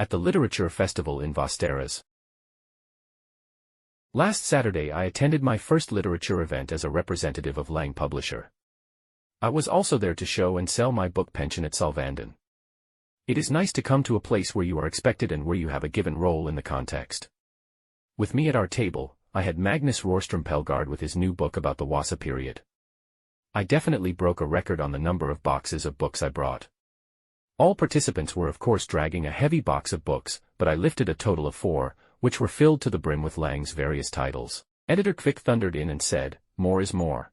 at the Literature Festival in Västerås. Last Saturday I attended my first literature event as a representative of Lange Publisher. I was also there to show and sell my book Pension Salvanden. It is nice to come to a place where you are expected and where you have a given role in the context. With me at our table, I had Magnus Rorström with his new book about the Vasa period. I definitely broke a record on the number of boxes of books I brought. All participants were of course dragging a heavy box of books, but I lifted a total of 4, which were filled to the brim with Lange's various titles. Editor KVICK thundered in and said, "More is more."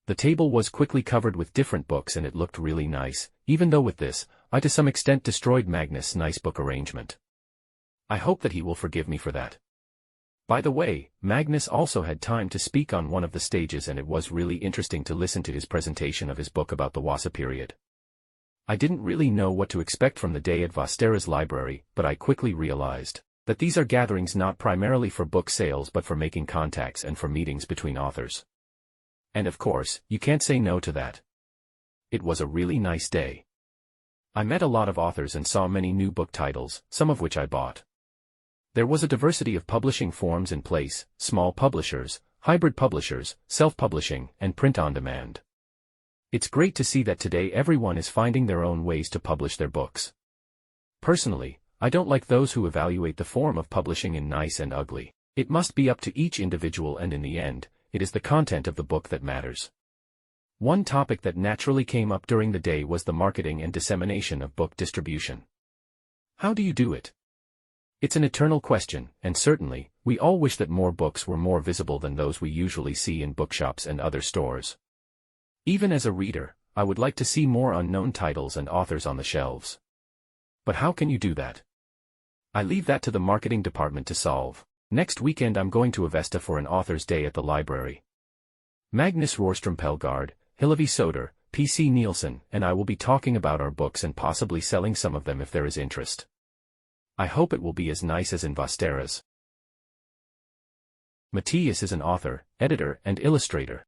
The table was quickly covered with different books and it looked really nice, even though with this, I to some extent destroyed Magnus' nice book arrangement. I hope that he will forgive me for that. By the way, Magnus also had time to speak on one of the stages and it was really interesting to listen to his presentation of his book about the Vasa period. I didn't really know what to expect from the day at Västerås Library, but I quickly realized that these are gatherings not primarily for book sales but for making contacts and for meetings between authors. And of course, you can't say no to that. It was a really nice day. I met a lot of authors and saw many new book titles, some of which I bought. There was a diversity of publishing forms in place: small publishers, hybrid publishers, self-publishing, and print-on-demand. It's great to see that today everyone is finding their own ways to publish their books. Personally, I don't like those who evaluate the form of publishing in nice and ugly. It must be up to each individual and in the end, it is the content of the book that matters. One topic that naturally came up during the day was the marketing and dissemination of book distribution. How do you do it? It's an eternal question, and certainly, we all wish that more books were more visible than those we usually see in bookshops and other stores. Even as a reader, I would like to see more unknown titles and authors on the shelves. But how can you do that? I leave that to the marketing department to solve. Next weekend I'm going to Avesta for an author's day at the library. Magnus Rorström, Hillevi Soder, P.C. Nielsen, and I will be talking about our books and possibly selling some of them if there is interest. I hope it will be as nice as in Västerås. MATTIAS is an author, editor, and illustrator.